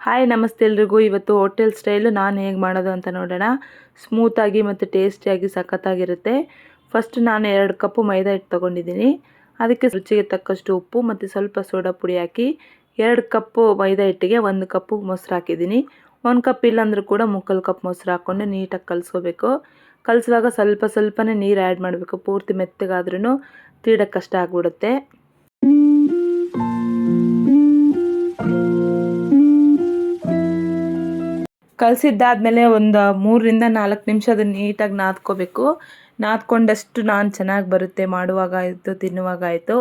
Hi ನಮಸ್ತೆ ಎಲ್ರಿಗೂ. ಇವತ್ತು ಹೋಟೆಲ್ ಸ್ಟೈಲು ನಾನು ಹೇಗೆ ಮಾಡೋದು ಅಂತ ನೋಡೋಣ. ಸ್ಮೂತಾಗಿ ಮತ್ತು ಟೇಸ್ಟಿಯಾಗಿ ಸಖತ್ತಾಗಿರುತ್ತೆ. ಫಸ್ಟ್ ನಾನು 2 ಕಪ್ಪು ಮೈದಾ ಹಿಟ್ಟು ತೊಗೊಂಡಿದ್ದೀನಿ. ಅದಕ್ಕೆ ರುಚಿಗೆ ತಕ್ಕಷ್ಟು ಉಪ್ಪು ಮತ್ತು ಸ್ವಲ್ಪ ಸೋಡಾ ಪುಡಿ ಹಾಕಿ 2 ಕಪ್ಪು ಮೈದಾ ಹಿಟ್ಟಿಗೆ 1 ಕಪ್ಪು ಮೊಸರು ಹಾಕಿದ್ದೀನಿ. 1 ಕಪ್ ಇಲ್ಲಾಂದ್ರೂ ಕೂಡ 3/4 ಕಪ್ ಮೊಸರು ಹಾಕ್ಕೊಂಡು ನೀಟಾಗಿ ಕಲಿಸ್ಕೋಬೇಕು. ಕಲಿಸುವಾಗ ಸ್ವಲ್ಪನೇ ನೀರು ಆ್ಯಡ್ ಮಾಡಬೇಕು. ಪೂರ್ತಿ ಮೆತ್ತಗಾದ್ರೂ ತೀಡೋಕ್ಕೆ ಕಷ್ಟ ಆಗಿಬಿಡುತ್ತೆ. ಕಲಸಿದ್ದಾದಮೇಲೆ ಒಂದು 3ರಿಂದ 4 ನಿಮಿಷ ಅದನ್ನು ನೀಟಾಗಿ ನಾದ್ಕೋಬೇಕು. ನಾದ್ಕೊಂಡಷ್ಟು ಚೆನ್ನಾಗಿ ಬರುತ್ತೆ, ಮಾಡುವಾಗ ಆಯಿತು ತಿನ್ನುವಾಗ ಆಯಿತು.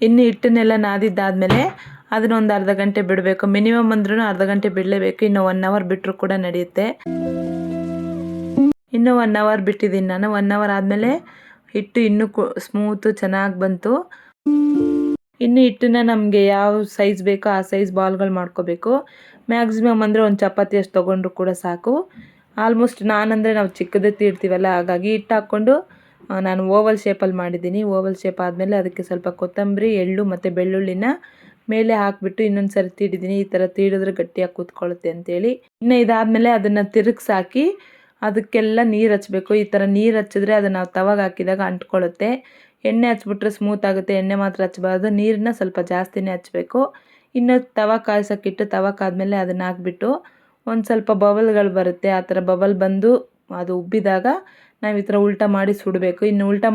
ಇನ್ನು ಹಿಟ್ಟನ್ನೆಲ್ಲ ನಾದಿದ್ದಾದಮೇಲೆ ಅದನ್ನೊಂದು ಅರ್ಧ ಗಂಟೆ ಬಿಡಬೇಕು. ಮಿನಿಮಮ್ ಅಂದ್ರೂ ಅರ್ಧ ಗಂಟೆ ಬಿಡಲೇಬೇಕು. ಇನ್ನು 1 ಅವರ್ ಬಿಟ್ಟರು ಕೂಡ ನಡೆಯುತ್ತೆ. ಇನ್ನೂ 1 ಅವರ್ ಬಿಟ್ಟಿದ್ದೀನಿ ನಾನು. 1 ಅವರ್ ಆದಮೇಲೆ ಹಿಟ್ಟು ಇನ್ನೂ ಸ್ಮೂತು ಚೆನ್ನಾಗಿ ಬಂತು. ಇನ್ನು ಹಿಟ್ಟನ್ನ ನಮಗೆ ಯಾವ ಸೈಜ್ ಬೇಕೋ ಆ ಸೈಜ್ ಬಾಲ್ಗಳು ಮಾಡ್ಕೋಬೇಕು. ಮ್ಯಾಕ್ಸಿಮಮ್ ಅಂದರೆ ಒಂದು ಚಪಾತಿ ಅಷ್ಟು ತೊಗೊಂಡ್ರು ಕೂಡ ಸಾಕು. ಆಲ್ಮೋಸ್ಟ್ ನಾನಂದರೆ ನಾವು ಚಿಕ್ಕದೇ ತೀಡ್ತೀವಲ್ಲ, ಹಾಗಾಗಿ ಹಿಟ್ಟು ಹಾಕ್ಕೊಂಡು ನಾನು ಓವಲ್ ಶೇಪಲ್ಲಿ ಮಾಡಿದ್ದೀನಿ. ಓವಲ್ ಶೇಪ್ ಆದಮೇಲೆ ಅದಕ್ಕೆ ಸ್ವಲ್ಪ ಕೊತ್ತಂಬರಿ, ಎಳ್ಳು ಮತ್ತು ಬೆಳ್ಳುಳ್ಳಿನ ಮೇಲೆ ಹಾಕಿಬಿಟ್ಟು ಇನ್ನೊಂದು ಸರಿ ತೀಡಿದ್ದೀನಿ. ಈ ಥರ ತೀಡಿದ್ರೆ ಗಟ್ಟಿಯಾಗಿ ಕೂತ್ಕೊಳ್ಳುತ್ತೆ ಅಂತೇಳಿ. ಇನ್ನು ಇದಾದಮೇಲೆ ಅದನ್ನು ತಿರುಗಿಸಾಕಿ ಅದಕ್ಕೆಲ್ಲ ನೀರು ಹಚ್ಚಬೇಕು. ಈ ಥರ ನೀರು ಹಚ್ಚಿದ್ರೆ ಅದನ್ನು ನಾವು ತವಾಗ ಹಾಕಿದಾಗ ಅಂಟ್ಕೊಳ್ಳುತ್ತೆ. ಎಣ್ಣೆ ಹಚ್ಬಿಟ್ರೆ ಸ್ಮೂತ್ ಆಗುತ್ತೆ. ಎಣ್ಣೆ ಮಾತ್ರ ಹಚ್ಚಬಾರ್ದು, ನೀರನ್ನ ಸ್ವಲ್ಪ ಜಾಸ್ತಿನೇ ಹಚ್ಚಬೇಕು. ಇನ್ನು ತವ ಕಾಯ್ಸೋಕ್ಕಿಟ್ಟು ತವ ಕಾದ್ಮೇಲೆ ಅದನ್ನು ಹಾಕ್ಬಿಟ್ಟು ಒಂದು ಸ್ವಲ್ಪ ಬಬಲ್ಗಳು ಬರುತ್ತೆ. ಆ ಥರ ಬಬಲ್ ಬಂದು ಅದು ಉಬ್ಬಿದಾಗ ನಾವು ಈ ಥರ ಉಲ್ಟಾ ಮಾಡಿ ಸುಡಬೇಕು. ಇನ್ನು ಉಲ್ಟಾ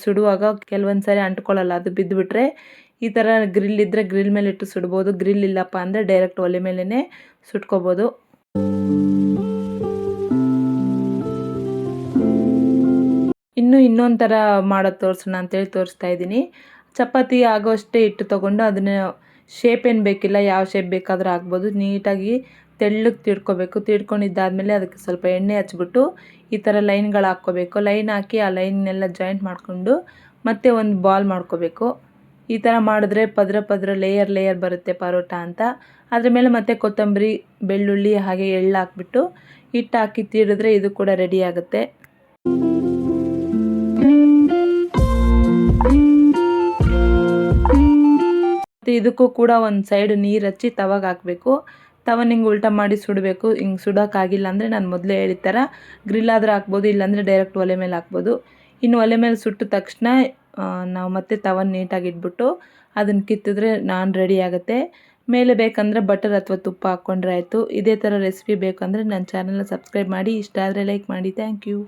ಸುಡುವಾಗ ಕೆಲವೊಂದು ಸಾರಿ ಅಂಟ್ಕೊಳ್ಳಲ್ಲ, ಅದು ಬಿದ್ದುಬಿಟ್ರೆ ಈ ಥರ ಗ್ರಿಲ್ ಇದ್ದರೆ ಗ್ರಿಲ್ ಮೇಲೆ ಇಟ್ಟು ಸುಡ್ಬೋದು. ಗ್ರಿಲ್ ಇಲ್ಲಪ್ಪ ಅಂದರೆ ಡೈರೆಕ್ಟ್ ಒಲೆ ಮೇಲೇ ಸುಟ್ಕೋಬೋದು. ಇನ್ನೊಂದು ಥರ ಮಾಡೋದು ತೋರಿಸೋಣ ಅಂತೇಳಿ ತೋರಿಸ್ತಾ ಇದ್ದೀನಿ. ಚಪಾತಿ ಆಗೋಷ್ಟೇ ಹಿಟ್ಟು ತೊಗೊಂಡು ಅದನ್ನು ಶೇಪ್ ಏನು ಬೇಕಿಲ್ಲ, ಯಾವ ಶೇಪ್ ಬೇಕಾದರೂ ಆಗ್ಬೋದು. ನೀಟಾಗಿ ತೆಳ್ಳಗೆ ತೀಡ್ಕೋಬೇಕು. ತೀಡ್ಕೊಂಡಿದ್ದಾದಮೇಲೆ ಅದಕ್ಕೆ ಸ್ವಲ್ಪ ಎಣ್ಣೆ ಹಚ್ಬಿಟ್ಟು ಈ ಥರ ಲೈನ್ಗಳು ಹಾಕ್ಕೋಬೇಕು. ಲೈನ್ ಹಾಕಿ ಆ ಲೈನ್ನೆಲ್ಲ ಜಾಯಿಂಟ್ ಮಾಡಿಕೊಂಡು ಮತ್ತೆ ಒಂದು ಬಾಲ್ ಮಾಡ್ಕೋಬೇಕು. ಈ ಥರ ಮಾಡಿದ್ರೆ ಪದ್ರ ಲೇಯರ್ ಬರುತ್ತೆ ಪರೋಟ ಅಂತ. ಅದ್ರ ಮೇಲೆ ಮತ್ತೆ ಕೊತ್ತಂಬರಿ, ಬೆಳ್ಳುಳ್ಳಿ ಹಾಗೆ ಎಳ್ಳು ಹಾಕ್ಬಿಟ್ಟು ಹಿಟ್ಟು ಹಾಕಿ ತೀಡಿದ್ರೆ ಇದು ಕೂಡ ರೆಡಿ ಆಗುತ್ತೆ. ಇದಕ್ಕೂ ಕೂಡ ಒಂದು ಸೈಡ್ ನೀರು ಹಚ್ಚಿ ತವಾಗ ಹಾಕಬೇಕು. ತವನ ಹಿಂಗೆ ಉಲ್ಟಾ ಮಾಡಿ ಸುಡಬೇಕು. ಹಿಂಗೆ ಸುಡೋಕ್ಕಾಗಿಲ್ಲ ಅಂದರೆ ನಾನು ಮೊದಲೇ ಹೇಳಿದ ಥರ ಗ್ರಿಲ್ ಆದರೂ ಹಾಕ್ಬೋದು, ಇಲ್ಲಾಂದರೆ ಡೈರೆಕ್ಟ್ ಒಲೆ ಮೇಲೆ ಹಾಕ್ಬೋದು. ಇನ್ನು ಒಲೆ ಮೇಲೆ ಸುಟ್ಟ ತಕ್ಷಣ ನಾವು ಮತ್ತೆ ತವನ ನೀಟಾಗಿ ಇಟ್ಬಿಟ್ಟು ಅದನ್ನು ಕಿತ್ತಿದ್ರೆ ರೆಡಿ ಆಗುತ್ತೆ. ಮೇಲೆ ಬೇಕಂದರೆ ಬಟರ್ ಅಥವಾ ತುಪ್ಪ ಹಾಕ್ಕೊಂಡ್ರೆ ಆಯಿತು. ಇದೇ ಥರ ರೆಸಿಪಿ ಬೇಕಂದರೆ ನನ್ನ ಚಾನಲ್ನ ಸಬ್ಸ್ಕ್ರೈಬ್ ಮಾಡಿ. ಇಷ್ಟ ಆದರೆ ಲೈಕ್ ಮಾಡಿ. Thank you.